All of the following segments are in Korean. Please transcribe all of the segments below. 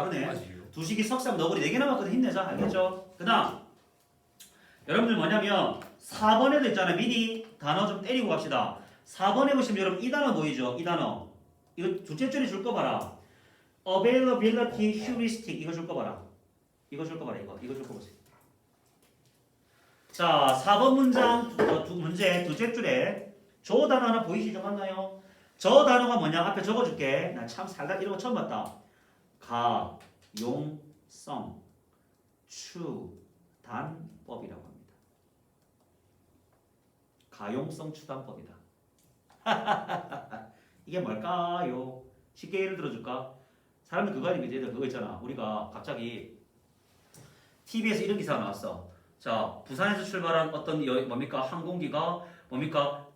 바로네. 맞아요. 두식이 석삼 너구리 4개 남았거든. 힘내자. 알겠죠? 그 다음 여러분들 뭐냐면 4번에도 있잖아요. 미리 단어 좀 때리고 갑시다. 4번에 보시면 여러분 이 단어 보이죠? 이 단어. 이거 둘째 줄에 줄 거 봐라. availability heuristic 이거 줄 거 봐라. 이거 줄 거 봐라. 이거 줄 거 보세요. 자, 4번 문장 문제 둘째 줄에 저 단어 하나 보이시죠? 맞나요? 저 단어가 뭐냐? 앞에 적어줄게. 나 참 살다 이런 거 처음 봤다. 가용성 추단법이라고 합니다. 가용성 추단법이다. 이게 뭘까요? 쉽게 예를 들어줄까? 사람들 그거 아니면 얘들 그거 있잖아. 우리가 갑자기 TV에서 이런 기사가 나왔어. 자, 부산에서 출발한 어떤 뭡니까 항공기가 뭡니까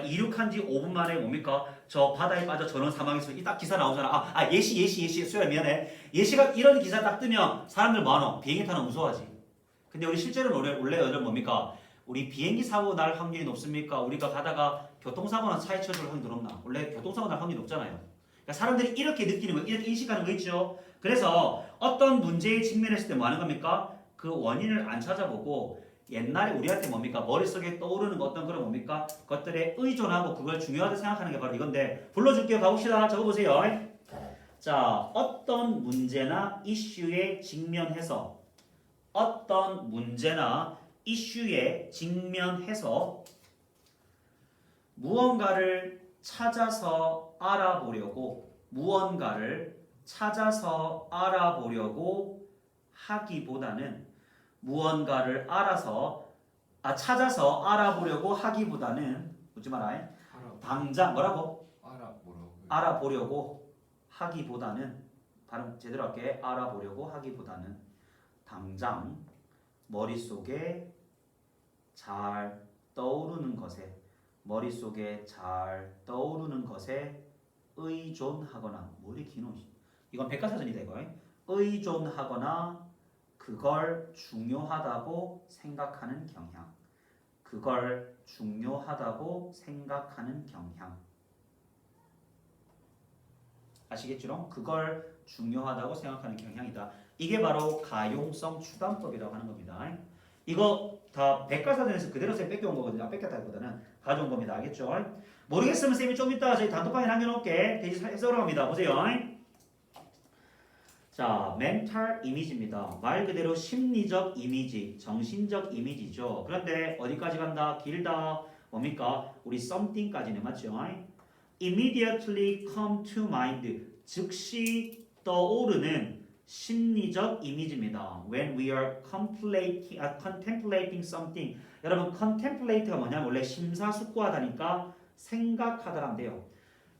이륙한 지 5분 만에 뭡니까 저 바다에 빠져 전원 사망했어. 이 딱 기사 나오잖아. 예시 수야 미안해. 예시가 이런 기사 딱 뜨면 사람들 뭐하노? 비행기 타는 무서워하지. 근데 우리 실제로 원래 여러분 뭡니까? 우리 비행기 사고 날 확률이 높습니까? 우리가 가다가 교통사고나 차에 쳐줄 확률이 높나? 원래 교통사고 날 확률이 높잖아요. 그러니까 사람들이 이렇게 느끼는 거, 이렇게 인식하는 거 있죠. 그래서 어떤 문제에 직면했을 때 뭐 하는 겁니까? 그 원인을 안 찾아보고 옛날에 우리한테 뭡니까? 머릿속에 떠오르는 거 어떤 그런 뭡니까? 것들에 의존하고 그걸 중요하다 생각하는 게 바로 이건데 불러줄게요. 가봅시다. 적어보세요. 자, 어떤 문제나 이슈에 직면해서 어떤 문제나 이슈에 직면해서 무언가를 찾아서 알아보려고 하기보다는 무언가를 찾아서 알아보려고 하기보다는 묻지 마라. 당장 뭐라고? 알아보려고 하기보다는 발음 제대로 할게. 알아보려고 하기보다는 당장 머릿속에 잘 떠오르는 것에 의존하거나 뭐래 기노 이건 백과사전이다 이거. 의존하거나 그걸 중요하다고 생각하는 경향. 아시겠지롱? 그걸 중요하다고 생각하는 경향이다. 이게 바로 가용성 추단법이라고 하는 겁니다. 이거 다 백과사전에서 그대로 쌤 뺏겨온 거거든요. 뺏겼다기보다는 가져온 겁니다. 알겠죠? 모르겠으면 쌤이 좀 이따 저희 단톡방에 남겨놓을게. 대신 해석으로 갑니다. 보세요. 자, 멘탈 이미지입니다. 말 그대로 심리적 이미지, 정신적 이미지죠. 그런데 어디까지 간다? 길다. 뭡니까? 우리 something까지네. 맞죠? Immediately come to mind. 즉시 떠오르는 심리적 이미지입니다. When we are contemplating something. 여러분, contemplate가 뭐냐면 원래 심사숙고하다니까 생각하다란 돼요.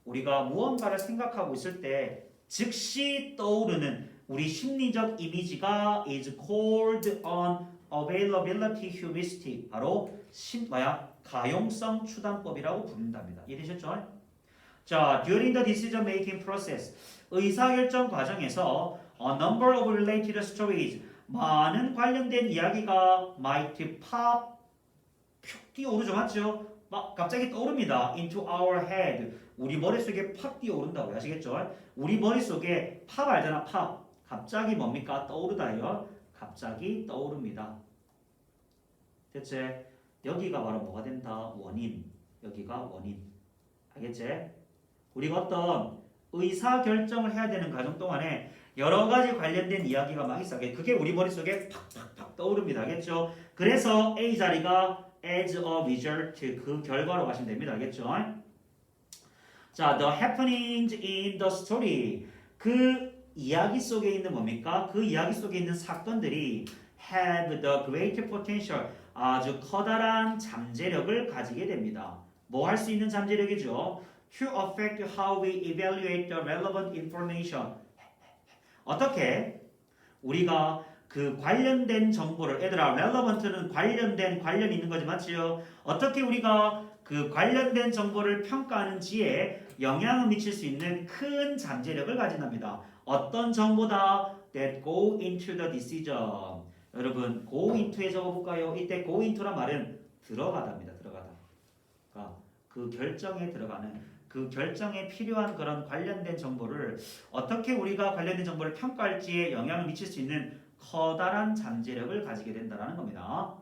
우리가 무언가를 생각하고 있을 때 즉시 떠오르는 우리 심리적 이미지가 is called an availability heuristic. 바로 가용성 추단법이라고 부른답니다. 이해되셨죠? 자, during the decision making process. 의사결정 과정에서 a number of related stories. 많은 관련된 이야기가 might pop 푹 뛰어오르죠. 맞죠? 막 갑자기 떠오릅니다. into our head. 우리 머릿속에 팍 뛰어오른다고요. 아시겠죠? 우리 머릿속에 팝 알잖아. 팝. 갑자기 뭡니까? 떠오르다요. 갑자기 떠오릅니다. 대체 여기가 바로 뭐가 된다? 원인. 여기가 원인. 알겠지? 우리가 어떤 의사결정을 해야 되는 과정 동안에 여러 가지 관련된 이야기가 막 있어. 그게 우리 머릿속에 팍팍팍 떠오릅니다. 알겠죠? 그래서 A 자리가 as a result 그 결과로 가시면 됩니다. 알겠죠? 자, the happenings in the story. 그 이야기 속에 있는 뭡니까? 그 이야기 속에 있는 사건들이 have the great potential. 아주 커다란 잠재력을 가지게 됩니다. 뭐 할 수 있는 잠재력이죠? To affect how we evaluate the relevant information. 어떻게 우리가 그 관련된 정보를 얘들아 relevant는 관련 있는 거지 맞지요? 어떻게 우리가 그 관련된 정보를 평가하는지에 영향을 미칠 수 있는 큰 잠재력을 가진답니다. 어떤 정보다 that go into the decision. 여러분 go into에 적어볼까요? 이때 go into란 말은 들어가다입니다. 들어가다. 그러니까 그 결정에 들어가는 그 결정에 필요한 그런 관련된 정보를 어떻게 우리가 관련된 정보를 평가할지에 영향을 미칠 수 있는 커다란 잠재력을 가지게 된다는 겁니다.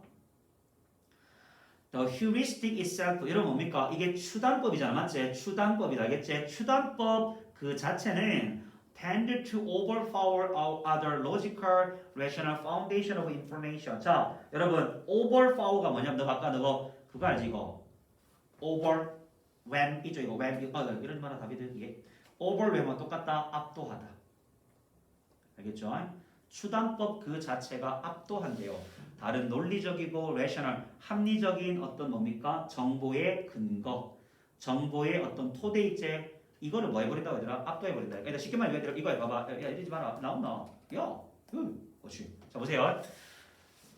The heuristic itself 이런 뭡니까? 이게 추단법이잖아, 맞지? 추단법이다, 알겠지? 추단법 그 자체는 tend to overpower other logical, rational foundation of information. 자, 여러분, overpower가 뭐냐면 너 아까 너 그거 알지 이거? overwhelm 이쪽 이거 whelm 이런 말은 답이들 이게 overwhelm과 똑같다, 압도하다. 알겠죠? 추단법 그 자체가 압도한대요. 다른 논리적이고 rational, 합리적인 어떤 뭡니까? 정보의 근거, 정보의 어떤 토대이제 이거를 뭐 해버린다고 얘들아? 압도해버린다. 그러니까 쉽게 말해 얘들아 이거 해봐봐. 야 이러지 마라. 나온나? 야, 그렇지. 자 보세요.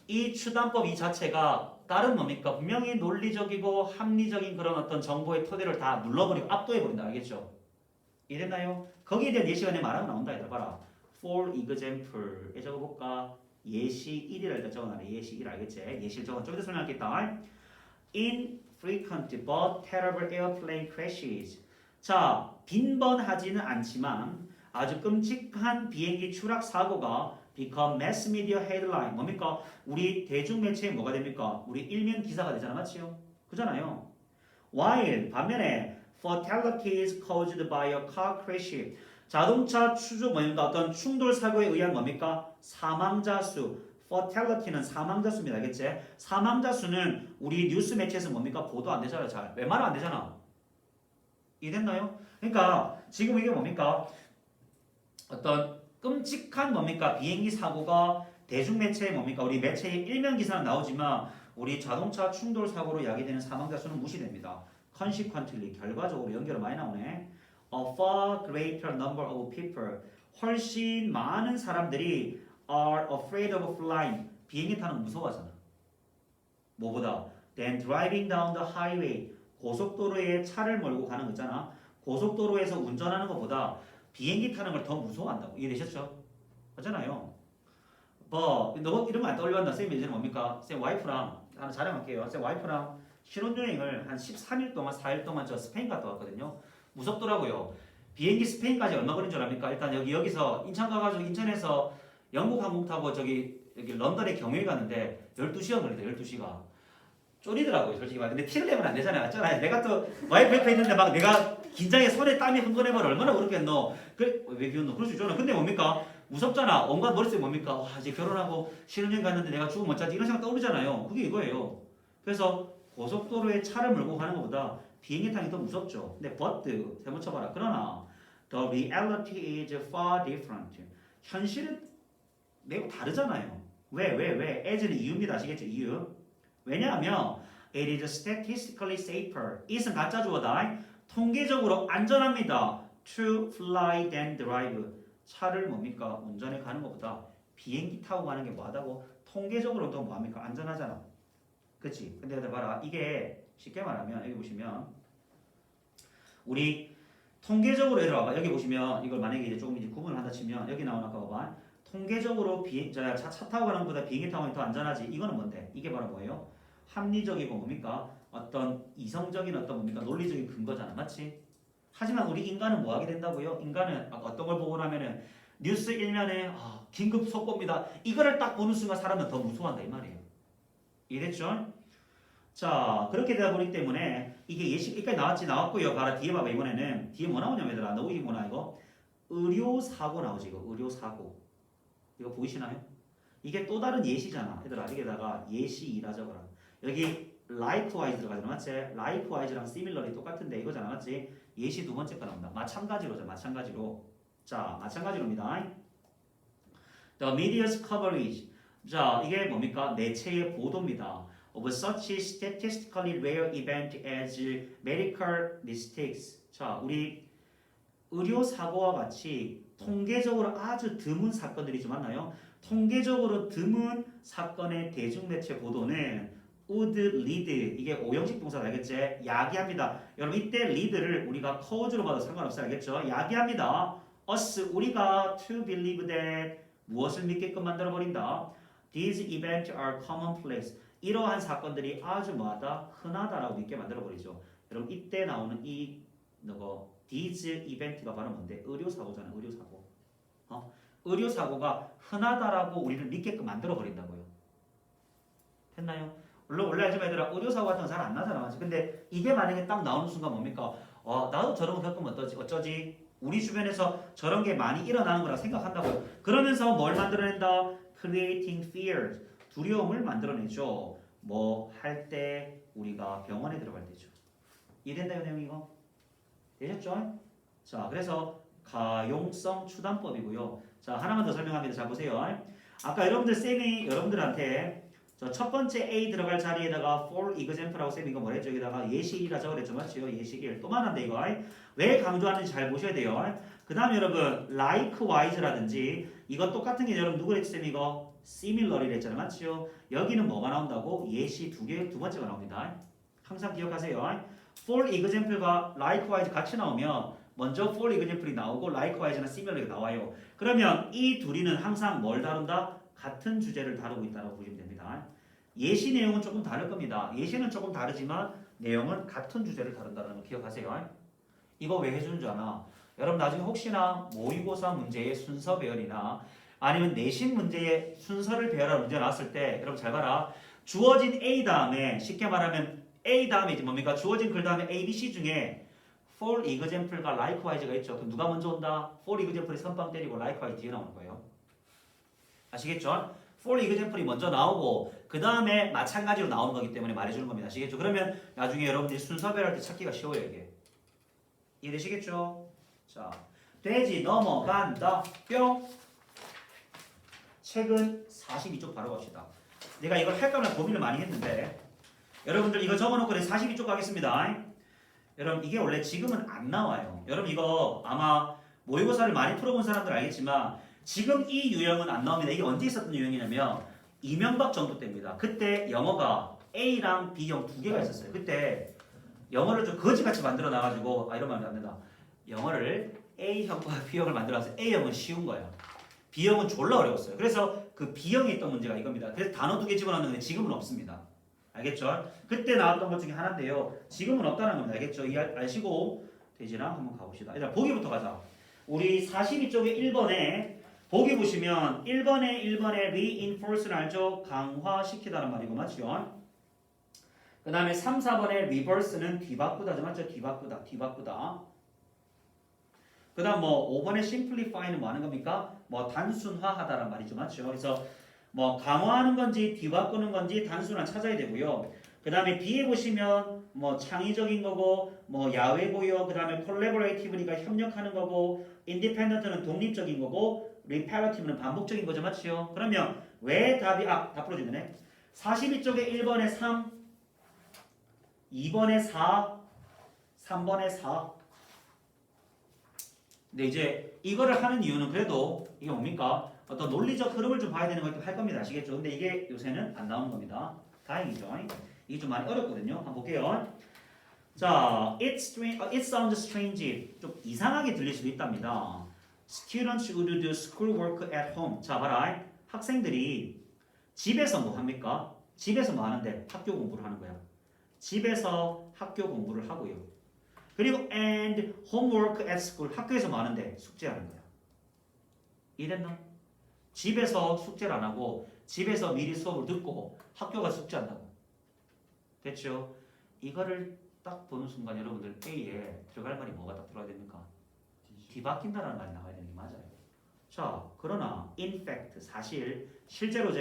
이 추단법 이 자체가 다른 뭡니까? 분명히 논리적이고 합리적인 그런 어떤 정보의 토대를 다 눌러버리고 압도해버린다. 알겠죠? 이해됐나요? 거기에 대한 예시가 내 말하고 나온다. 얘들아 봐라. For example에 적어볼까? 예시 1이라 적어놔라. 예시 1 알겠지? 예시를 적어. 좀 이따 설명하겠다. Infrequent but terrible airplane crashes. 자, 빈번하지는 않지만 아주 끔찍한 비행기 추락 사고가 become mass media headline. 뭡니까? 우리 대중매체에 뭐가 됩니까? 우리 일면 기사가 되잖아. 맞지요? 그잖아요. While 반면에 fatalities caused by a car crash. 자동차 추주 뭡니까? 어떤 충돌 사고에 의한 뭡니까? 사망자 수. fatality는 사망자 수입니다. 알겠지? 사망자 수는 우리 뉴스 매체에서 뭡니까? 보도 안 되잖아. 잘. 웬만하면 안 되잖아. 이해됐나요? 그러니까 지금 이게 뭡니까? 어떤 끔찍한 뭡니까? 비행기 사고가 대중매체에 뭡니까? 우리 매체의 일면 기사는 나오지만 우리 자동차 충돌 사고로 야기되는 사망자 수는 무시됩니다. consequently 결과적으로 연결이 많이 나오네. A far greater number of people 훨씬 많은 사람들이 are afraid of flying 비행기 타는 거 무서워하잖아. 뭐보다 than driving down the highway 고속도로에 차를 몰고 가는 거 있잖아. 고속도로에서 운전하는 것보다 비행기 타는 걸 더 무서워한다고. 이해되셨죠? 맞잖아요. 너 이런 거 안 떠올려간다. 쌤이 이제는 뭡니까? 쌤 와이프랑 하나 자랑할게요. 쌤 와이프랑 신혼여행을 한 13일 동안 4일 동안 저 스페인 갔다 왔거든요. 무섭더라고요. 비행기 스페인까지 얼마 걸린 줄 압니까? 일단 여기서 인천 가가지고 인천에서 영국 항공 타고 여기 런던에 경유해 갔는데 12시간 걸리다. 12시간. 쫄리더라고요, 솔직히 말. 근데 티를 내면 안 되잖아요. 맞잖아요. 내가 또 와이프 옆에 있는데 막 내가 긴장에 손에 땀이 흥건해버려 얼마나 그렇겠노. 그래, 왜 비웃노? 그럴 수 있잖아. 근데 뭡니까? 무섭잖아. 온갖 머릿속에 뭡니까? 와, 이제 결혼하고 신혼여행 갔는데 내가 죽으면 어쩌지? 이런 생각 떠오르잖아요. 그게 이거예요. 그래서 고속도로에 차를 몰고 가는 것보다 비행기 타는 게 더 무섭죠. 근데 but, 잘못 쳐봐라. 그러나 the reality is far different. 현실은 매우 다르잖아요. 왜? as는 이유입니다. 아시겠죠? 이유. 왜냐하면 it is statistically safer. it은 가짜 주어다. 통계적으로 안전합니다. to fly than drive. 차를 뭡니까? 운전해 가는 것보다 비행기 타고 가는 게 뭐하다고? 통계적으로도 뭐합니까? 안전하잖아. 그치? 근데 봐라. 이게 쉽게 말하면 여기 보시면 우리 통계적으로 예를 와봐. 여기 보시면 이걸 만약에 이제 조금 이제 구분을 한다 치면 여기 나오는 아까 봐봐. 통계적으로 차 타고 가는 것보다 비행기 타고 가는 게 더 안전하지. 이거는 뭔데? 이게 바로 뭐예요? 합리적이고 뭡니까? 어떤 이성적인 어떤 뭡니까? 논리적인 근거잖아. 맞지? 하지만 우리 인간은 뭐 하게 된다고요? 인간은 어떤 걸 보고 나면은 뉴스 일면에 긴급 속보입니다. 이거를 딱 보는 순간 사람은 더 무서워한다 이 말이에요. 이해됐죠? 자, 그렇게 되다 보기 때문에 이게 예시까지 나왔고요. 봐라 뒤에 봐봐. 이번에는 뒤에 뭐 나오냐면 얘들아. 너 이게 뭐나 이거? 의료사고 나오지 이거. 의료사고. 이거 보이시나요? 이게 또 다른 예시잖아. 얘들아 여기다가 예시 2라 적어라. 여기 likewise 들어가잖아. 맞지? likewise랑 similarly 똑같은데 이거잖아. 맞지? 예시 두 번째 거 나온다. 마찬가지로죠. 마찬가지로. 자, 마찬가지로입니다. The media's coverage. 자, 이게 뭡니까? 매체의 보도입니다. Of such statistically rare event as medical mistakes. 자, 우리 의료 사고와 같이 통계적으로 아주 드문 사건들이 좀 많나요? 통계적으로 드문 사건의 대중매체 보도는 would lead 이게 오형식 동사다 알겠지? 야기합니다. 여러분 이때 lead를 우리가 cause로 봐도 상관없어요. 알겠죠? 야기합니다. us 우리가 to believe that 무엇을 믿게끔 만들어 버린다. These events are commonplace. 이러한 사건들이 아주 뭐하다? 흔하다라고 믿게 만들어 버리죠. 여러분 이때 나오는 이 너거 these 이벤트가 바로 뭔데? 의료사고잖아. 의료사고. 의료사고가 흔하다라고 우리를 믿게끔 만들어 버린다고요. 했나요? 물론 원래 알지만 얘들아 의료사고 같은 건 잘 안 나잖아. 맞지? 근데 이게 만약에 딱 나오는 순간 뭡니까? 나도 저런 거 겪으면 어쩌지? 우리 주변에서 저런 게 많이 일어나는 거라 생각한다고요. 그러면서 뭘 만들어낸다? Creating fears. 두려움을 만들어내죠. 뭐 할 때 우리가 병원에 들어갈 때죠. 이해된다요 내용 이거? 되셨죠? 자, 그래서 가용성 추단법이고요. 자, 하나만 더 설명합니다. 자, 보세요. 아까 여러분들 쌤이 여러분들한테 저 첫 번째 A 들어갈 자리에다가 for example하고 쌤이 이거 뭐랬죠? 여기다가 예시일이라 적어랬죠. 맞죠? 예시일. 또 많은데 이거. 왜 강조하는지 잘 보셔야 돼요. 그 다음에 여러분 likewise라든지 이거 똑같은 게 여러분 누구랬지 쌤 이거? similarly 했잖아요. 맞죠? 여기는 뭐가 나온다고? 예시 두 번째가 나옵니다. 항상 기억하세요. for example과 likewise 같이 나오면 먼저 for example이 나오고 likewise나 similarly가 나와요. 그러면 이 둘이는 항상 뭘 다룬다? 같은 주제를 다루고 있다고 보시면 됩니다. 예시 내용은 조금 다를 겁니다. 예시는 조금 다르지만 내용은 같은 주제를 다룬다는 거 기억하세요. 이거 왜 해주는 줄 아나? 여러분 나중에 혹시나 모의고사 문제의 순서 배열이나 아니면 내신 문제의 순서를 배열할 문제 나왔을 때 여러분 잘 봐라. 주어진 A 다음에 쉽게 말하면 A 다음에 이제 뭡니까? 주어진 글 다음에 A, B, C 중에 for example과 likewise가 있죠. 그럼 누가 먼저 온다? for example이 선빵 때리고 likewise 뒤에 나오는 거예요. 아시겠죠? for example이 먼저 나오고 그 다음에 마찬가지로 나오는 거기 때문에 말해주는 겁니다. 아시겠죠? 그러면 나중에 여러분들이 순서별할 때 찾기가 쉬워요 이게. 이해되시겠죠? 자, 돼지 넘어간다 뿅. 책은 42쪽 바로 갑시다. 내가 이걸 할까나 고민을 많이 했는데 여러분들 이거 적어놓고 42쪽 가겠습니다. 여러분 이게 원래 지금은 안 나와요. 여러분 이거 아마 모의고사를 많이 풀어본 사람들 알겠지만 지금 이 유형은 안 나옵니다. 이게 언제 있었던 유형이냐면 이명박 정부 때입니다. 그때 영어가 A랑 B형 두 개가 있었어요. 그때 영어를 좀 거지같이 만들어 놔가지고 이러면 안 된다. 영어를 A형과 B형을 만들어서 A형은 쉬운 거야. B형은 졸라 어려웠어요. 그래서 그 B형에 있던 문제가 이겁니다. 그래서 단어 두 개 집어넣는데 지금은 없습니다. 알겠죠? 그때 나왔던 것 중에 하나인데요. 지금은 없다는 겁니다. 알겠죠? 아시고 돼지랑 한번 가봅시다. 일단 보기부터 가자. 우리 42쪽에 1번에 보기 보시면 1번에 reinforce를 알죠? 강화시키다는 말이고 맞죠? 그 다음에 3, 4번에 reverse는 뒤바꾸다죠. 맞죠? 뒤바꾸다. 그 다음 뭐 5번에 simplify는 뭐 하는 겁니까? 뭐 단순화하다란 말이죠. 맞죠? 그래서 뭐 강화하는 건지 뒤바꾸는 건지 단순화 찾아야 되고요. 그 다음에 B에 보시면 뭐 창의적인 거고 뭐 야외 고요. 그 다음에 collaborative니까 협력하는 거고 independent는 독립적인 거고 reparative는 반복적인 거죠. 맞죠? 그러면 왜 답이 다 풀어주네. 42쪽에 1번에 3 2번에 4 3번에 4 근데 이제 이거를 하는 이유는 그래도 이게 뭡니까? 어떤 논리적 흐름을 좀 봐야 되는 걸 할 겁니다. 아시겠죠? 근데 이게 요새는 안 나오는 겁니다. 다행이죠. 이게 좀 많이 어렵거든요. 한번 볼게요. 자, it sounds strange. 좀 이상하게 들릴 수도 있답니다. Students would do schoolwork at home. 자, 봐라. 학생들이 집에서 뭐 합니까? 집에서 뭐 하는데? 학교 공부를 하는 거야. 집에서 학교 공부를 하고요. 그리고 and homework at school. 학교에서 뭐 하는데? 숙제하는 거야. 이해됐나? 집에서 숙제를 안 하고 집에서 미리 수업을 듣고 학교 가서 숙제한다고. 됐죠? 이거를 딱 보는 순간 여러분들 A에 들어갈 말이 뭐가 딱 들어가야 됩니까? 뒤바뀐다라는 말이 나와야 되는 게 맞아요. 자, 그러나 in fact 사실 실제로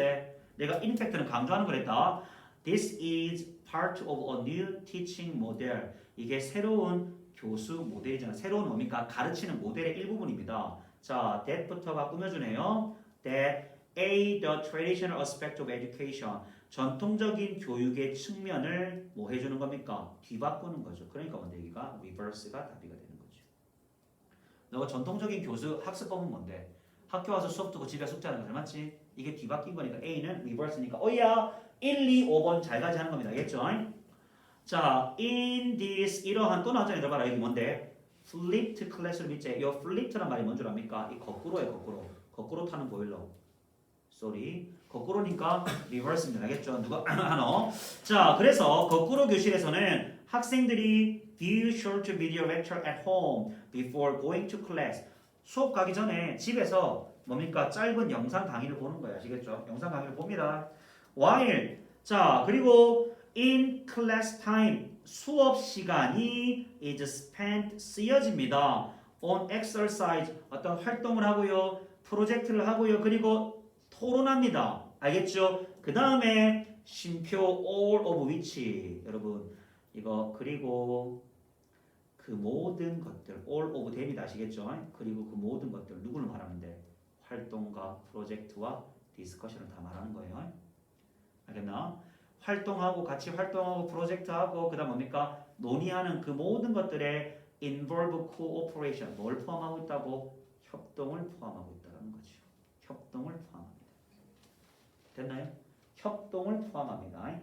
내가 in fact는 강조하는 걸 했다. This is part of a new teaching model. 이게 새로운 교수 모델이잖아. 새로운 뭡니까? 가르치는 모델의 일부분입니다. 자, that부터가 꾸며주네요. That A, the traditional aspect of education. 전통적인 교육의 측면을 뭐 해주는 겁니까? 뒤바꾸는 거죠. 그러니까 뭔데 여기가 reverse가 답이가 되는 거죠. 너가 전통적인 교수 학습법은 뭔데? 학교 와서 수업 듣고 집에 숙제하는 거죠. 맞지? 이게 뒤바뀐 거니까 A는 reverse니까 어야 1, 2, 5번 잘 가지 하는 겁니다. 알겠죠? 자, in this 이러한 또 나왔잖아요. 봐라 여기 뭔데? flipped classroom 있지? 이 flipped란 말이 뭔 줄 압니까? 이 거꾸로예요. 거꾸로 타는 보일러. 거꾸로니까 reverse입니다. 알겠죠? 누가 하노? 자, 그래서 거꾸로 교실에서는 학생들이 view short video lecture at home before going to class. 수업 가기 전에 집에서 뭡니까? 짧은 영상 강의를 보는 거예요. 아시겠죠? 영상 강의를 봅니다. while 자 그리고 in class time 수업 시간이 is spent 쓰여집니다. on exercise 어떤 활동을 하고요. 프로젝트를 하고요. 그리고 토론합니다. 알겠죠? 그 다음에 쉼표 all of which 여러분 이거 그리고 그 모든 것들 all of them이다 아시겠죠? 그리고 그 모든 것들 누구를 말하는데 활동과 프로젝트와 디스커션을 다 말하는 거예요. 알겠나? 활동하고 같이 활동하고 프로젝트하고 그다음 뭡니까? 논의하는 그 모든 것들에 involve cooperation 뭘 포함하고 있다고? 협동을 포함하고 있다는 거죠. 협동을 포함합니다. 됐나요? 협동을 포함합니다.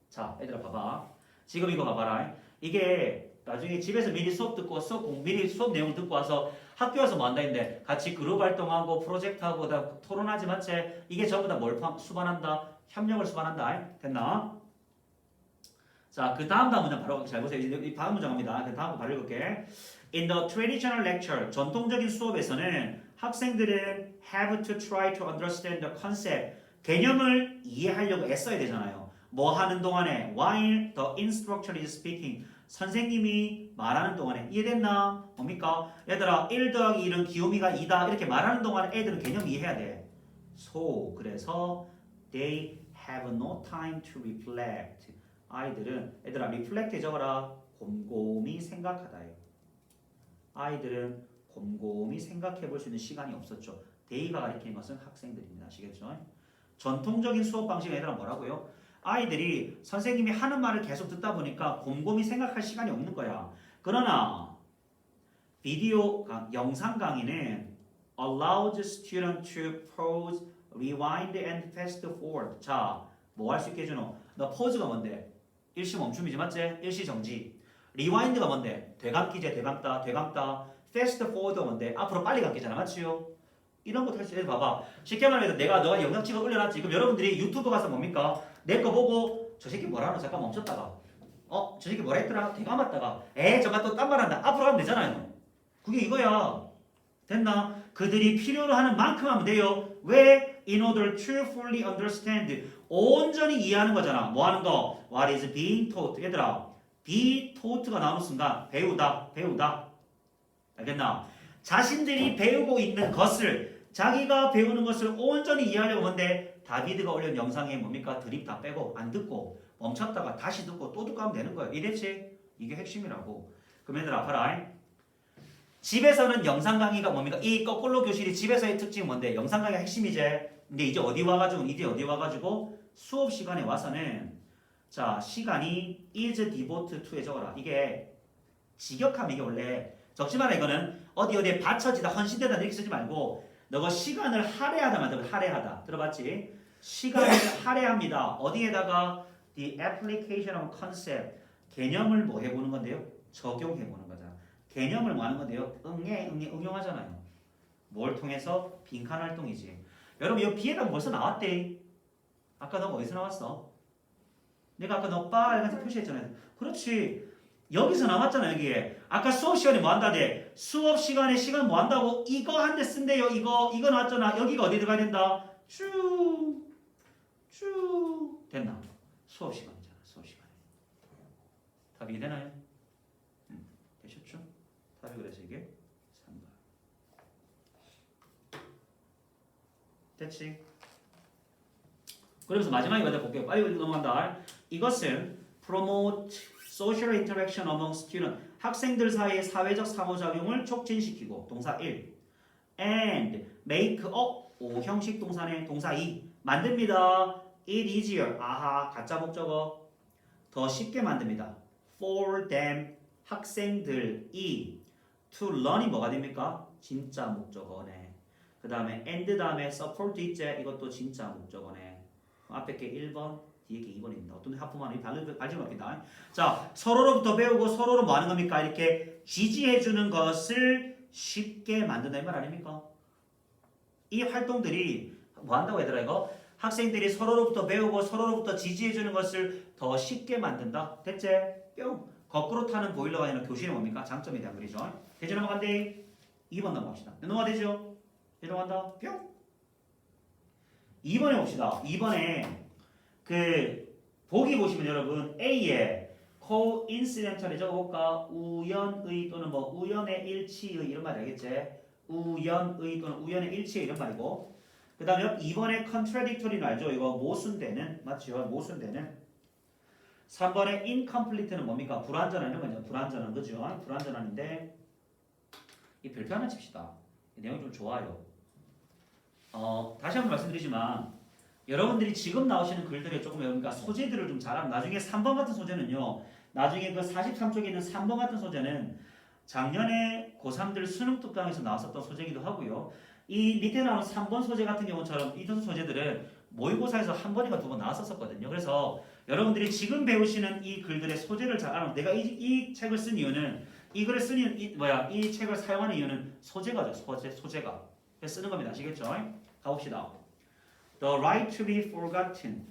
자, 얘들아 봐봐. 지금 이거 봐봐라. 이게 나중에 집에서 미리 수업 듣고 미리 수업 내용 듣고 와서 학교 와서 뭐 한다 했는데 같이 그룹 활동하고 프로젝트하고 다 토론하지 맞지? 이게 전부 다 뭘 수반한다? 협력을 수반한다. 됐나? 자, 그 다음 문장 바로 잘 보세요. 이 다음 문장입니다. 그 다음 거 바로 읽을게. In the traditional lecture, 전통적인 수업에서는 학생들은 have to try to understand the concept, 개념을 이해하려고 애써야 되잖아요. 뭐 하는 동안에 while the instructor is speaking, 선생님이 말하는 동안에 이해됐나? 뭡니까? 얘들아 1 더하기 1은 기호미가 2다 이렇게 말하는 동안에 애들은 개념 이해해야 돼. So 그래서 they have no time to reflect. 아이들은 얘들아 reflect에 적어라. 곰곰이 생각하다예요. 아이들은 곰곰이 생각해 볼 수 있는 시간이 없었죠. they가 가리키는 것은 학생들입니다. 아시겠죠? 전통적인 수업 방식은 얘들아 뭐라고요? 아이들이 선생님이 하는 말을 계속 듣다 보니까 곰곰이 생각할 시간이 없는 거야. 그러나 비디오 영상 강의는 allows student to pause, rewind and fast forward. 자, 뭐 할 수 있게 해주노? 너 pause가 뭔데? 일시 멈춤이지 맞지? 일시 정지. rewind가 뭔데? 되감기제 되감다 되감다. fast forward가 뭔데? 앞으로 빨리 감기잖아 맞지요? 이런 거 할수 있어. 봐봐. 쉽게 말해서 너가 영상 찍어 올려놨지. 그럼 여러분들이 유튜브 가서 뭡니까? 내 거 보고 저 새끼 뭐라노? 잠깐 멈췄다가 저 새끼 뭐라 했더라? 되감았다가 저만 또 딴 말한다. 앞으로 가면 되잖아요. 그게 이거야. 됐나? 그들이 필요로 하는 만큼 하면 돼요. 왜? In order to fully understand. 온전히 이해하는 거잖아. 뭐 하는 거? What is being taught. 얘들아 be taught가 나오는 순간 배우다. 알겠나? 자신들이 배우고 있는 것을 자기가 배우는 것을 온전히 이해하려고 하는데 다비드가 올린 영상에 뭡니까? 드립 다 빼고 안 듣고 멈췄다가 다시 듣고 또 듣고 하면 되는 거예요. 이랬지? 이게 핵심이라고. 그럼 얘들아 봐라. 집에서는 영상 강의가 뭡니까? 이 거꾸로 교실이 집에서의 특징이 뭔데? 영상 강의가 핵심이지. 근데 이제 어디 와가지고 수업 시간에 와서는 자 시간이 is devoted to에 적어라. 이게 직역하면 이게 원래 적지 마라. 이거는 어디에 바쳐지다 헌신되다 이렇게 쓰지 말고 너가 시간을 할애하다만 들어. 할애하다 들어봤지? 시간을 할애합니다. 어디에다가 the application of concept 개념을 뭐 해보는 건데요? 적용해보는 거잖아. 개념을 뭐 하는 건데요? 응용하잖아요. 뭘 통해서? 빈칸 활동이지. 여러분 이 B에다 벌써 나왔대. 아까 너가 어디서 나왔어? 내가 아까 너 빨간색 표시했잖아요. 그렇지. 여기서 나왔잖아 여기에. 아까 수업 시간에 뭐 한다대? 수업 시간에 시간 뭐 한다고? 이거 한 대 쓴대요. 이거 나왔잖아. 여기가 어디 들어가야 된다? 쭉 됐나? 수업 시간이잖아. 수업 시간에. 답이 되나요? 되셨죠? 답이 그래서 이게 3번. 됐지? 그러면서 마지막에 먼저 볼게요. 빨리 넘어간다. 이것은 promote social interaction among students. 학생들 사이의 사회적 상호작용을 촉진시키고 동사 1 and make O형식 동사네. 동사 2 만듭니다. it easier. 아하 가짜 목적어 더 쉽게 만듭니다. for them 학생들이 to learn이 뭐가 됩니까? 진짜 목적어네. 그 다음에 and 다음에 support 있지? 이것도 진짜 목적어네. 앞에 게 1번 뒤에 게 2번입니다. 어떤 하품하는 발질 겁니다. 자 서로로부터 배우고 서로로 뭐 하는 겁니까? 이렇게 지지해주는 것을 쉽게 만든다 이 말 아닙니까? 이 활동들이 뭐 한다고 얘들아 이거? 학생들이 서로로부터 배우고 서로로부터 지지해주는 것을 더 쉽게 만든다. 됐지? 뿅. 거꾸로 타는 보일러가 아니라 교실이 뭡니까? 장점에 대한 글이죠. 대전 넘어간대. 2번 넘어갑시다. 넘어가 되죠? 넘어간다. 뿅. 2번에 봅시다. 2번에 그 보기 보시면 여러분 A에 coincidental에 적어볼까? 우연의 또는 뭐 우연의 일치의 이런 말이 알겠지? 우연의 또는 우연의 일치의 이런 말이고 그 다음에 2번에 contradictory는 알죠? 이거 모순되는 맞죠? 모순되는 3번에 incomplete는 뭡니까? 불완전한 이런 거죠. 불완전한 그죠? 불완전한인데 이 별표 하나 칩시다. 이 내용이 좀 좋아요. 다시 한번 말씀드리지만 여러분들이 지금 나오시는 글들에 조금 그러니까 소재들을 좀 잘하면 나중에 3번 같은 소재는요. 나중에 그 43쪽에 있는 3번 같은 소재는 작년에 고3들 수능 특강에서 나왔었던 소재이기도 하고요. 이 밑에 나오는 3번 소재 같은 경우처럼 이런 소재들은 모의고사에서 한 번인가 두 번 나왔었거든요. 그래서 여러분들이 지금 배우시는 이 글들의 소재를 잘 알면 내가 이 책을 쓴 이유는 이 글을 쓴 이유는 이 책을 사용하는 이유는 소재가죠. 소재가. 그래서 쓰는 겁니다. 아시겠죠? 가봅시다. The right to be forgotten.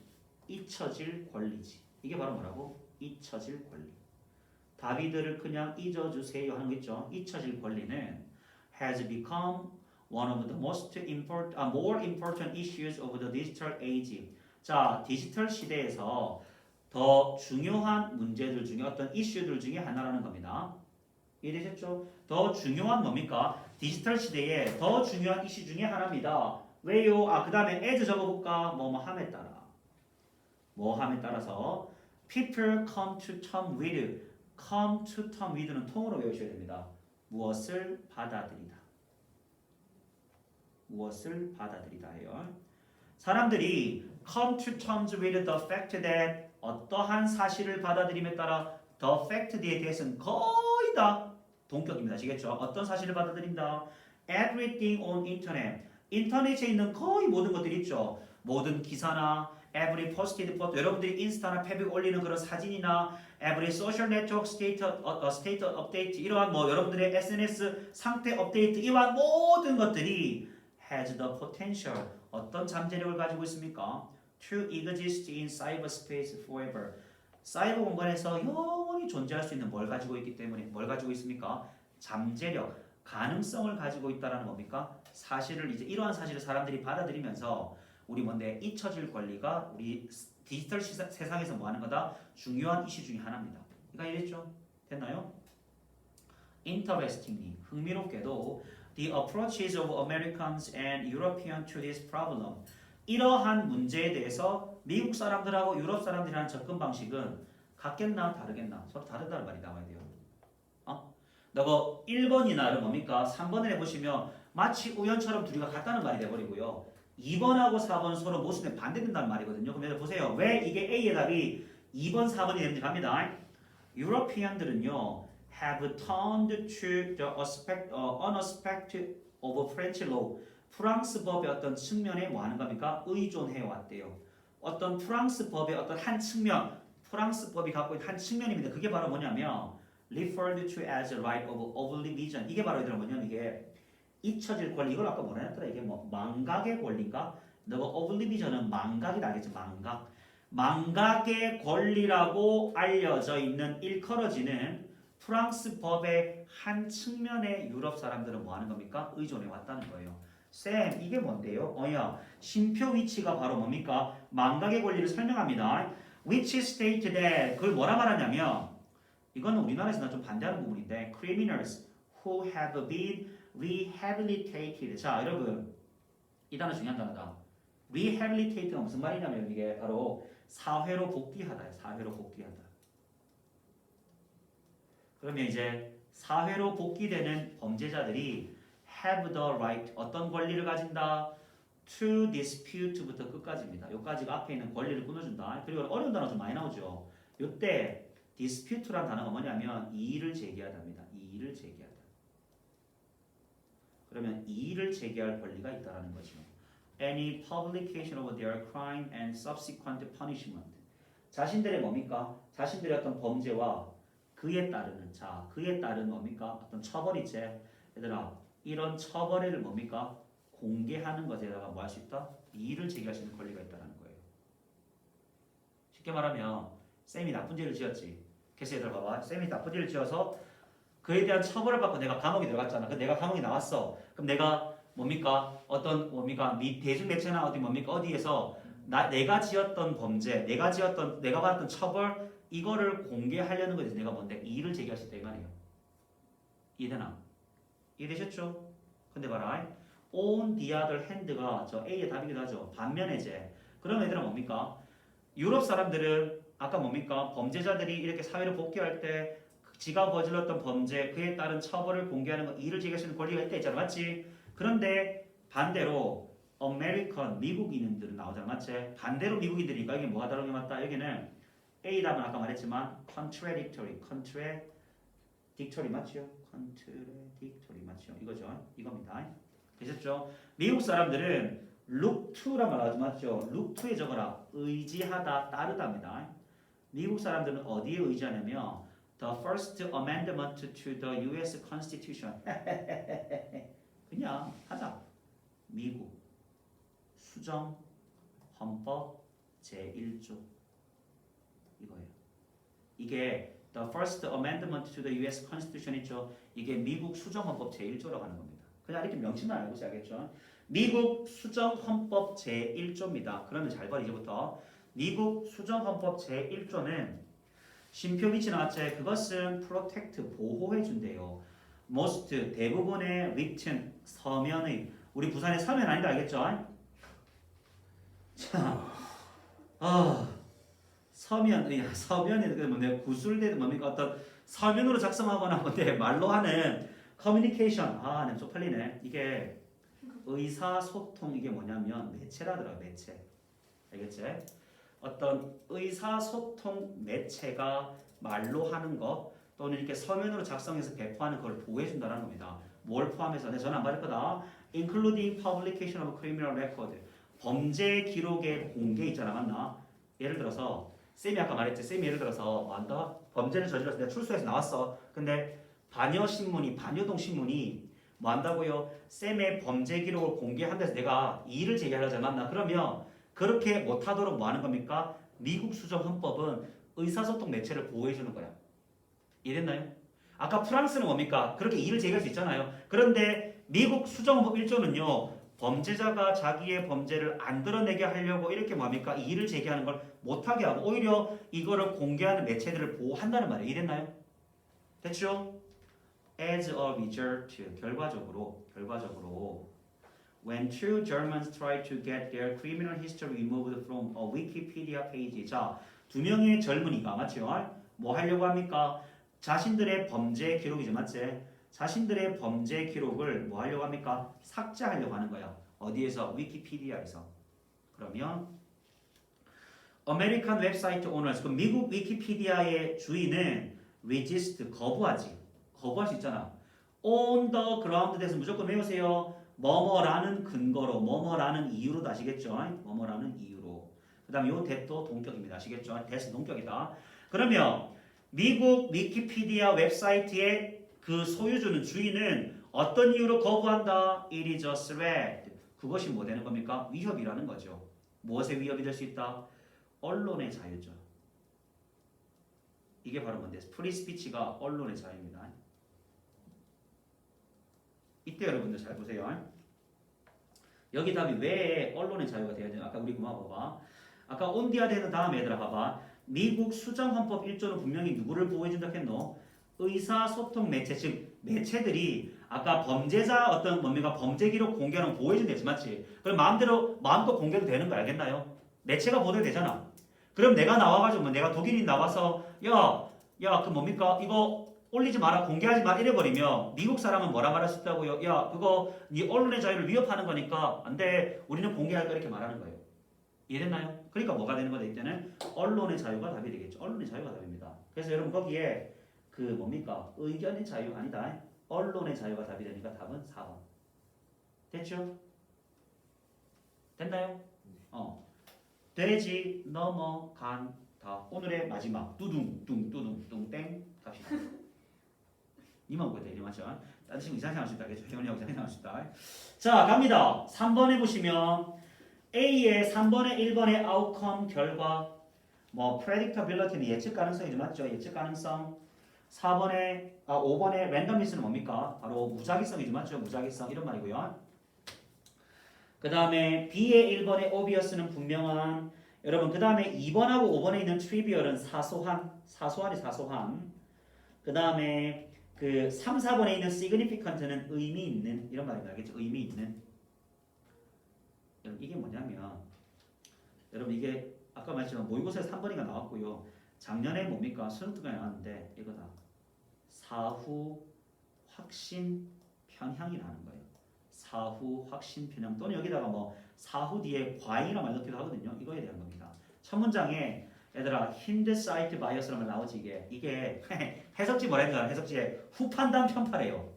잊혀질 권리지. 이게 바로 뭐라고? 잊혀질 권리. 다비드를 그냥 잊어주세요 하는 거 있죠. 잊혀질 권리는 has become one of the more important issues of the digital age. 자, 디지털 시대에서 더 중요한 문제들 중에 어떤 이슈들 중에 하나라는 겁니다. 이해되셨죠? 더 중요한 뭡니까? 디지털 시대에 더 중요한 이슈 중에 하나입니다. 왜요? 그 다음에 as 적어볼까? 뭐 함에 따라. 뭐 함에 따라서 people come to term with는 통으로 외우셔야 됩니다. 무엇을 받아들이다. 무엇을 받아들이다 해요. 사람들이 come to terms with the fact that 어떠한 사실을 받아들임에 따라 the fact 에 대해서는 거의 다 동격입니다. 아시겠죠? 어떤 사실을 받아들인다. Everything on internet. 인터넷에 있는 거의 모든 것들이 있죠. 모든 기사나 every posted photo. 여러분들이 인스타나 페북 올리는 그런 사진이나 every social network state update 이러한 뭐 여러분들의 SNS 상태 업데이트 이러한 모든 것들이 has the potential 어떤 잠재력을 가지고 있습니까? To exist in cyberspace forever. 사이버 공간에서 영원히 존재할 수 있는 뭘 가지고 있기 때문에 뭘 가지고 있습니까? 잠재력, 가능성을 가지고 있다라는 겁니까? 사실을 이제 이러한 사실을 사람들이 받아들이면서 우리 뭔데 잊혀질 권리가 우리 디지털 세상에서 뭐 하는 거다? 중요한 이슈 중에 하나입니다. 이거 이해됐죠? 됐나요? Interestingly, 흥미롭게도 the approaches of Americans and Europeans to this problem 이러한 문제에 대해서 미국 사람들하고 유럽 사람들이 하는 접근 방식은 같겠나 다르겠나? 서로 다르다는 말이 나와야 돼요. 너가 1번이나 뭡니까? 3번을 해보시면 마치 우연처럼 둘이가 같다는 말이 돼버리고요. 2번하고 4번 서로 모순에 반대된다는 말이거든요. 그럼 여러분 보세요. 왜 이게 A의 답이 2번, 4번이 되는지 갑니다. 유러피안들은요 have turned to the aspect of French law. 프랑스 법의 어떤 측면에 뭐 하는 겁니까? 의존해 왔대요. 어떤 프랑스 법의 어떤 한 측면, 프랑스 법이 갖고 있는 한 측면입니다. 그게 바로 뭐냐면 referred to as a right of oblivion. 이게 바로 얘들아 뭐냐면 이게 잊혀질 권리. 이걸 아까 뭐라 했더라? 이게 뭐 망각의 권리인가? 너가 oblivion은 망각이다 알겠지? 망각. 망각의 권리라고 알려져 있는 일컬어지는 프랑스 법의 한 측면에 유럽 사람들은 뭐 하는 겁니까? 의존해 왔다는 거예요. 쌤, 이게 뭔데요? 쉼표 위치가 바로 뭡니까? 망각의 권리를 설명합니다. Which state that 그걸 뭐라 말하냐면 이거는 우리나라에서 좀 반대하는 부분인데 criminals who have been rehabilitated. 자, 여러분 이 단어 중요한 단어다. rehabilitate가 무슨 말이냐면 이게 바로 사회로 복귀하다예요. 사회로 복귀하다. 그러면 이제 사회로 복귀되는 범죄자들이 have the right 어떤 권리를 가진다? to dispute부터 끝까지입니다. 여기까지가 앞에 있는 권리를 끊어준다. 그리고 어려운 단어 좀 많이 나오죠. 이때 dispute란 단어가 뭐냐면 이의를 제기하다입니다. 이의를 제기하다. 그러면 이의를 제기할 권리가 있다라는 거죠. Any publication of their crime and subsequent punishment. 자신들의 뭡니까? 자신들의 어떤 범죄와 그에 따르는 그에 따른 뭡니까? 어떤 처벌이지. 얘들아, 이런 처벌을 뭡니까? 공개하는 것에다가 뭐 할 수 있다? 이의를 제기할 수 있는 권리가 있다는 거예요. 쉽게 말하면 쌤이 나쁜 죄를 지었지. 그래서 얘들 봐봐. 쌤이 다프디를 지어서 그에 대한 처벌을 받고 내가 감옥에 들어갔잖아. 그 내가 감옥에 나왔어. 그럼 내가 뭡니까? 어떤 뭡니까? 대중매체나 어디 뭡니까? 어디에서 내가 지었던 범죄, 내가 받았던 처벌 이거를 공개하려는 거에 대해서 내가 뭔데? 이의를 제기할 수 있다 이 말이에요. 이해되나? 이해되셨죠? 근데 봐라. on the other hand가 저 A의 답이기도 하죠. 반면에 이제 그런 애들은 뭡니까? 유럽 사람들은 아까 뭡니까? 범죄자들이 이렇게 사회로 복귀할 때 지가 저질렀던 범죄 그에 따른 처벌을 공개하는 거 이의를 제기할 수 있는 권리가 있다 했잖아. 맞지? 그런데 반대로 American 미국인들은 나오잖아. 맞지? 반대로 미국인들이니까 이게 뭐가 다른 게 맞다? 여기는 A 답은 아까 말했지만 contradictory 맞죠? contradictory 맞죠? 이거죠. 이겁니다. 되셨죠? 미국 사람들은 look to란 말 하지 맞죠? look to에 적어라. 의지하다, 따르다입니다. 미국 사람들은 어디에 의지하냐면 the first amendment to the U.S. Constitution. 그냥 하자. 미국 수정 헌법 제1조 이거예요. 이게 the first amendment to the U.S. Constitution 있죠? 이게 미국 수정 헌법 제1조라고 하는 겁니다. 그냥 이렇게 명칭만 알고 있어야겠죠? 미국 수정 헌법 제1조입니다. 그러면 잘 봐 이제부터. 미국 수정 헌법 제1조는 심표 위치 나왔지? 그것은 protect 보호해 준대요. most 대부분의 written 서면의 우리 부산의 서면 아니다 알겠죠? 자, 서면이 뭐냐 구술대도 뭡니까 어떤 서면으로 작성하거나 뭔데 말로 하는 커뮤니케이션 네 쪽팔리네. 이게 의사소통 이게 뭐냐면 매체라더라 매체. 알겠지? 어떤 의사소통 매체가 말로 하는 것 또는 이렇게 서면으로 작성해서 배포하는 걸 보호해준다는 겁니다. 뭘 포함해서? 네, 저는 안 받을 거다. Including publication of criminal record. 범죄 기록의 공개 있잖아, 맞나? 예를 들어서 쌤이 아까 말했지. 쌤이 예를 들어서 뭐 한다? 범죄를 저질러서 내가 출소해서 나왔어. 근데 반여동 신문이 뭐 한다고요? 쌤의 범죄 기록을 공개한 데서 내가 이의를 제기하려고 맞나? 그러면 그렇게 못하도록 뭐 하는 겁니까? 미국 수정 헌법은 의사소통 매체를 보호해주는 거야. 이해됐나요? 아까 프랑스는 뭡니까? 그렇게 이의를 제기할 수 있잖아요. 그런데 미국 수정 헌법 1조는요. 범죄자가 자기의 범죄를 안 드러내게 하려고 이렇게 뭡니까? 이의를 제기하는 걸 못하게 하고 오히려 이거를 공개하는 매체들을 보호한다는 말이에요. 이해됐나요? 됐죠? As a result, 결과적으로 when two Germans try to get their criminal history removed from a Wikipedia page. 자, 두 명의 젊은이가 맞죠? 뭐 하려고 합니까? 자신들의 범죄 기록이죠, 맞지? 자신들의 범죄 기록을 뭐 하려고 합니까? 삭제하려고 하는 거야. 어디에서? 위키피디아에서. 그러면 American Website Owners, 그 미국 위키피디아의 주인은 resist, 거부할 수 있잖아. On the ground 돼서 무조건 외우세요. 뭐뭐라는 근거로, 뭐뭐라는 이유로 아시겠죠? 뭐뭐라는 이유로. 그 다음에 요 that도 동격입니다. 아시겠죠? that's 동격이다. 그러면 미국 위키피디아 웹사이트의 그 소유주는 주인은 어떤 이유로 거부한다? It is a threat. 그것이 뭐 되는 겁니까? 위협이라는 거죠. 무엇의 위협이 될 수 있다? 언론의 자유죠. 이게 바로 뭔데? 프리 스피치가 언론의 자유입니다. 이때 여러분들 잘 보세요. 여기 답이 왜 언론의 자유가 돼야 되나? 아까 우리 그만 봐봐. 아까 온디아되는 다음에 얘들아 봐봐. 미국 수정헌법 1조는 분명히 누구를 보호해준다 했노? 의사소통 매체, 즉 매체들이 아까 범죄자 어떤 뭡니까 범죄 기록 공개하는 거 보호해준다 했지 맞지? 그럼 마음껏 공개도 되는 거 알겠나요? 매체가 보도가 되잖아. 그럼 내가 나와가지고 뭐 내가 독일인 나와서 야 그 뭡니까 이거 올리지 마라 공개하지 마 이래버리면 미국 사람은 뭐라 말할 수 있다고요? 야 그거 네 언론의 자유를 위협하는 거니까 안 돼. 우리는 공개할 거 이렇게 말하는 거예요. 이해됐나요? 그러니까 뭐가 되는 거다 이때는 언론의 자유가 답이 되겠죠. 언론의 자유가 답입니다. 그래서 여러분 거기에 그 뭡니까 의견의 자유 아니다. 언론의 자유가 답이 되니까 답은 4번. 됐죠? 됐나요? 되지 넘어간다. 오늘의 마지막 뚜둥 땡 갑시다. 이만 보겠다. 이리 맞죠? 다른 친구 이상하게 할 수 있다. 알겠죠? 혜원이하고 이상하게 할 수 있다. 자 갑니다. 3번에 보시면 A의 3번에 1번의 outcome 결과 뭐 predictability는 예측 가능성이죠. 맞죠? 예측 가능성. 5번에 randomness는 뭡니까? 바로 무작위성이죠. 맞죠? 무작위성 이런 말이고요. 그 다음에 B의 1번의 obvious는 분명한. 여러분 그 다음에 2번하고 5번에 있는 trivial은 사소한. 그 다음에 그 3, 4번에 있는 significant는 의미 있는 이런 말입니다. 알겠죠? 의미 있는. 여러분 이게 뭐냐면 여러분 이게 아까 말했지만 모의고사에 3번이가 나왔고요. 작년에 뭡니까? 수능특강에 나왔는데 이거다. 사후 확신 편향이라는 거예요. 사후 확신 편향 또는 여기다가 뭐 사후 뒤에 과잉이라 말 넣기도 하거든요. 이거에 대한 겁니다. 첫 문장에 얘들아 힌드사이트 바이어스라는 말 나오지 이게 해석지 뭐라 했냐 해석지에 후판단 편파래요.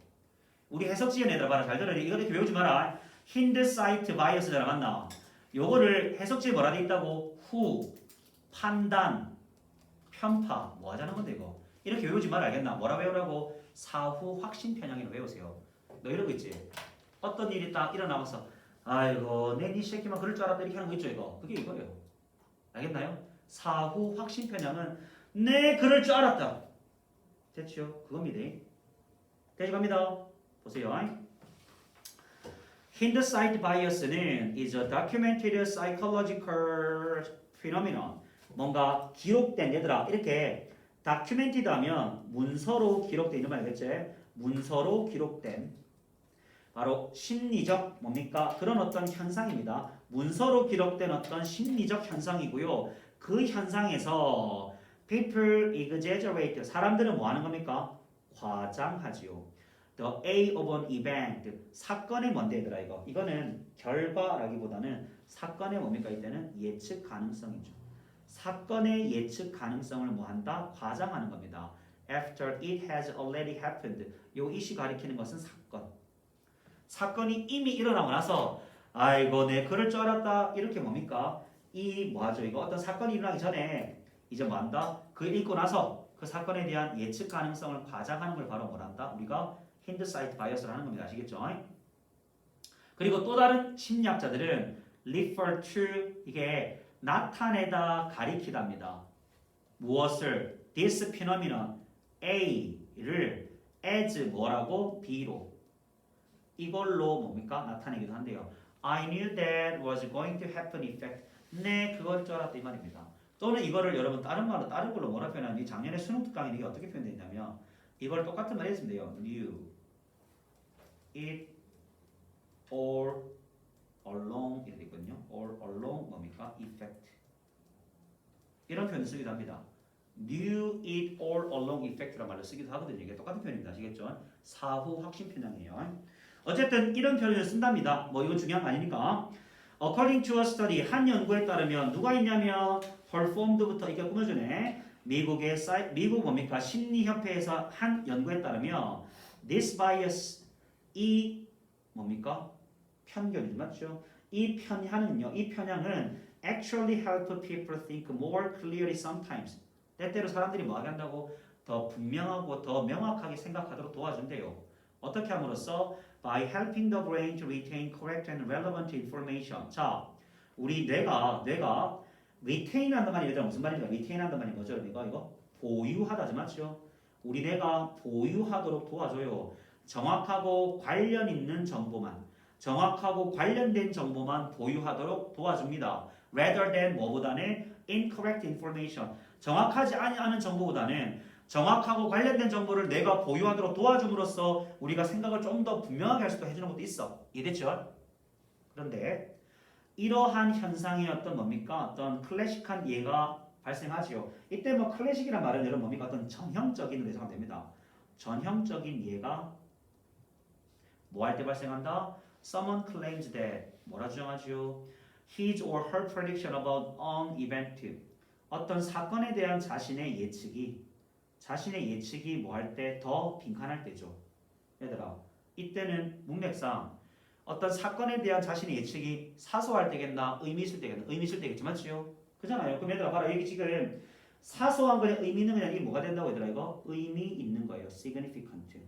우리 해석지에 얘들아 봐라 잘 들으니 이거 이렇게 외우지 마라. 힌드사이트 바이어스잖아 맞나? 요거를 해석지에 뭐라 돼 있다고? 후 판단 편파 뭐 하자는 건데 이거 이렇게 외우지 말아 알겠나? 뭐라 외우라고? 사후 확신 편향이라고 외우세요. 너 이런 거 있지? 어떤 일이 딱 일어나면서 아이고 내 니 새끼만 그럴 줄 알았다 이렇게 하는 거 있죠 이거 그게 이거예요. 알겠나요? 사후 확신 편향은 내 그럴 줄 알았다. 됐죠? 그겁니다. 되지 갑니다. 보세요. Hindsight bias는 is a documented psychological phenomenon. 뭔가 기록된 얘들아 이렇게 documented 하면 문서로 기록된 이런 말이겠지? 문서로 기록된 바로 심리적 뭡니까? 그런 어떤 현상입니다. 문서로 기록된 어떤 심리적 현상이고요. 그 현상에서 people exaggerate 사람들은 뭐 하는 겁니까? 과장하지요. The A of an event 사건의 뭔데 얘들아 이거 이거는 결과라기보다는 사건의 뭡니까 이때는 예측 가능성이죠. 사건의 예측 가능성을 뭐 한다? 과장하는 겁니다. After it has already happened 요 이시 가리키는 것은 사건이 이미 일어나고 나서 아이고 내 그럴 줄 알았다 이렇게 뭡니까? 이 뭐하죠 이거 어떤 사건이 일어나기 전에 이제 뭐 한다? 그 읽고 나서 그 사건에 대한 예측 가능성을 과장하는 걸 바로 뭐란다? 우리가 힌드사이트 바이어스를 하는 겁니다. 아시겠죠? 그리고 또 다른 심리학자들은 refer to 이게 나타내다 가리키답니다. 무엇을? this phenomenon A를 as 뭐라고? B로 이걸로 뭡니까? 나타내기도 한대요. I knew that was going to happen effect. 네, 그걸 줄 알았다 이 말입니다. 또는 이거를 여러분 다른 말로 다른 걸로 뭐라 표현하는지 작년에 수능 특강에 이게 어떻게 표현되냐면 이걸 똑같은 말 했으면 돼요. knew it all along 이렇게 있거든요. all along 뭡니까? effect. 이런 표현을 쓰기도 합니다. knew it all along effect라는 말로 쓰기도 하거든요. 이게 똑같은 표현입니다. 아시겠죠? 사후 확신 편향이에요. 어쨌든 이런 표현을 쓴답니다. 뭐 이건 중요한 거 아니니까. According to a study 한 연구에 따르면 누가 있냐면 performed부터 이게 꾸며주네. 미국 뭡니까 심리협회에서 한 연구에 따르면 this bias 이 뭡니까 편견이죠 맞죠? 이 편향은요 이 편향은 actually help people think more clearly sometimes. 때때로 사람들이 뭐 하게 한다고 더 분명하고 더 명확하게 생각하도록 도와준대요. 어떻게 함으로써 by helping the brain to retain correct and relevant information. 자, 우리 뇌가 retain 한단 말이 얘들아 무슨 말인가? retain 한단 말이 뭐죠? 이거 보유하다지 맞죠? 우리 뇌가 보유하도록 도와줘요. 정확하고 관련 있는 정보만, 정확하고 관련된 정보만 보유하도록 도와줍니다. rather than 뭐보다는 incorrect information. 정확하지 않은 정보보다는 정확하고 관련된 정보를 내가 보유하도록 도와줌으로써 우리가 생각을 좀 더 분명하게 할 수도 해주는 것도 있어. 이해됐죠? 그런데 이러한 현상의 어떤 뭡니까? 어떤 클래식한 예가 발생하지요. 이때 뭐 클래식이란 말은 여러분 뭡니까? 어떤 전형적인 대상이 됩니다. 전형적인 예가 뭐 할 때 발생한다? Someone claims that 뭐라 주장하죠? His or her prediction about an event 어떤 사건에 대한 자신의 예측이 뭐 할 때 더 빈칸할 때죠. 얘들아 이때는 문맥상 어떤 사건에 대한 자신의 예측이 사소할 때겠나 의미 있을 때겠나 의미 있을 때겠지 맞지요? 그잖아요. 그럼 얘들아 봐라 여기 지금 사소한 거에 의미 있는 거냐 이게 뭐가 된다고 얘들아 이거 의미 있는 거예요. significant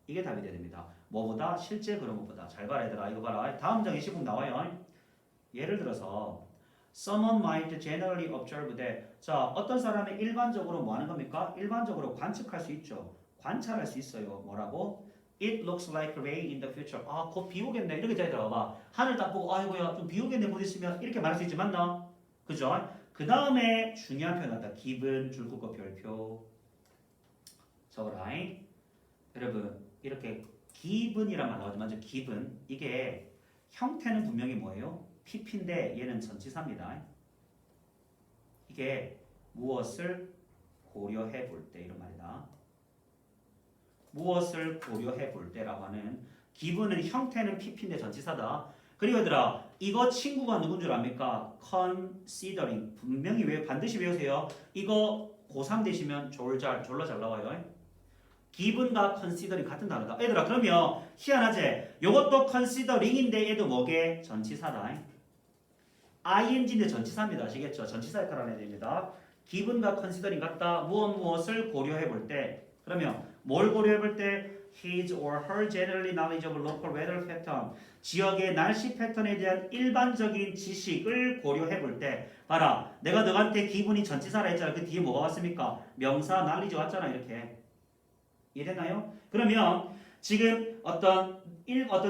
이게 답이 돼야 됩니다. 뭐보다 실제 그런 것보다 잘 봐라 얘들아 이거 봐라 다음 장에 시국 나와요. 예를 들어서 Someone might generally observe that. 자, 어떤 사람이 일반적으로 뭐 하는 겁니까? 일반적으로 관측할 수 있죠. 관찰할 수 있어요. 뭐라고? It looks like rain in the future. 아, 곧 비 오겠네. 이렇게 잘 들어봐. 하늘 딱 보고 아이고야 좀 비 오겠네 못 있으면 이렇게 말할 수 있지 맞나? 그죠? 그 다음에 중요한 표현 같다. 기분, 줄긋고 별표. 적어라. 여러분 이렇게 기분이란 말 나오지 먼저 기분. 이게 형태는 분명히 뭐예요? PP인데 얘는 전치사입니다. 이게 무엇을 고려해 볼 때 이런 말이다. 무엇을 고려해 볼 때라고 하는 기분은 형태는 PP인데 전치사다. 그리고 얘들아 이거 친구가 누군 줄 압니까? considering 분명히 반드시 외우세요. 이거 고3 되시면 졸라 잘 나와요. 기분과 considering 같은 단어다. 얘들아 그러면 희한하지? 요것도 considering인데 얘도 뭐게? 전치사다. ing인데 전치사입니다. 아시겠죠? 전치사 역할을 해야 됩니다. 기분과 considering 같다. 무엇을 고려해 볼 때. 그러면 뭘 고려해 볼 때? His or her generally knowledge of local weather pattern. 지역의 날씨 패턴에 대한 일반적인 지식을 고려해 볼 때. 봐라. 내가 너한테 기분이 전치사라 했잖아. 그 뒤에 뭐가 왔습니까? 명사 knowledge 왔잖아. 이렇게. 이해되나요? 그러면 지금 어떤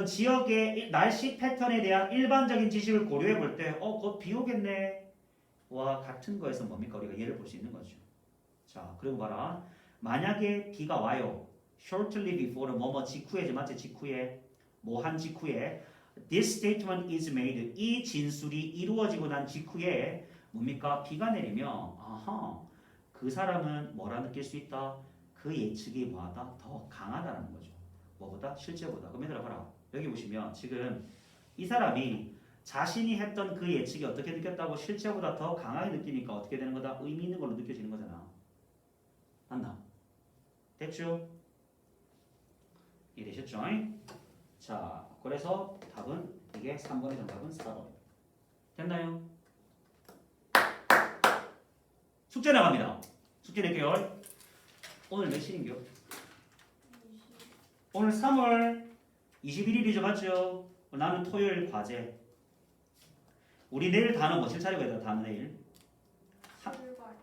지역의 날씨 패턴에 대한 일반적인 지식을 고려해 볼 때, 곧 비 오겠네. 와 같은 거에서 뭡니까? 우리가 예를 볼 수 있는 거죠. 자, 그리고 봐라. 만약에 비가 와요. Shortly before 뭐뭐 직후에 맞지? 직후에 뭐 한 직후에 This statement is made. 이 진술이 이루어지고 난 직후에 뭡니까? 비가 내리면 아하 그 사람은 뭐라 느낄 수 있다? 그 예측이 뭐하다? 더 강하다는 거죠. 뭐보다? 실제보다. 그럼 얘들아 봐라. 여기 보시면 지금 이 사람이 자신이 했던 그 예측이 어떻게 느꼈다고 실제보다 더 강하게 느끼니까 어떻게 되는 거다? 의미 있는 걸로 느껴지는 거잖아. 맞나? 됐죠? 이해되셨죠? 자, 그래서 답은 이게 3번의 정답은 4번. 됐나요? 숙제 나갑니다. 숙제 낼게요. 오늘 몇 시인겨? 오늘 3월 21일이죠, 맞죠? 나는 토요일 과제. 우리 내일 단어 뭐칠 차리고 해야 단어 내일?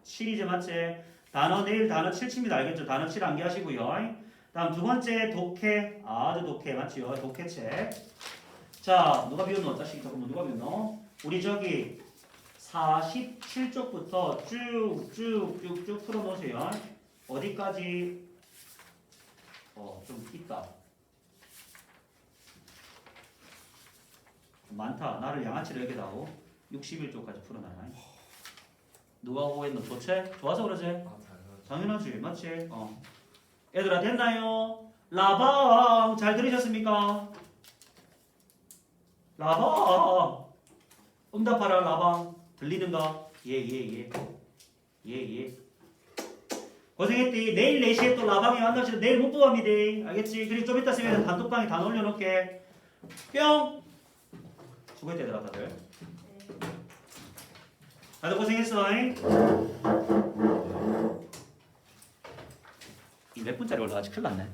7이죠, 맞지? 단어 내일 단어 7 칩니다, 알겠죠? 단어 7 암기하시고요. 다음 두 번째 독해, 아주 독해 맞죠? 독해책. 자, 누가 비웠노? 자식 잠깐만 누가 비웠노? 우리 저기 47쪽부터 쭉쭉쭉쭉 풀어놓으세요. 어디까지? 좀 있다. 많다. 나를 양아치로 여기다고 61쪽까지 풀어놔라. 누가 오고 했노? 좋지? 좋아서 그러지? 당연하지. 맞지? 얘들아 됐나요? 라방 잘 들으셨습니까? 라방 응답하라. 라방 들리는가? 예. 고생했디. 내일 4시에 또 라방에 만나시죠. 내일 못 보합니다. 알겠지? 그리고 좀 이따 쓰면 단톡방에 다 올려놓을게. 뿅! 수고했다 얘들아 다들. 다들 고생했어. 이 몇 분짜리 올라가지? 큰일 났네.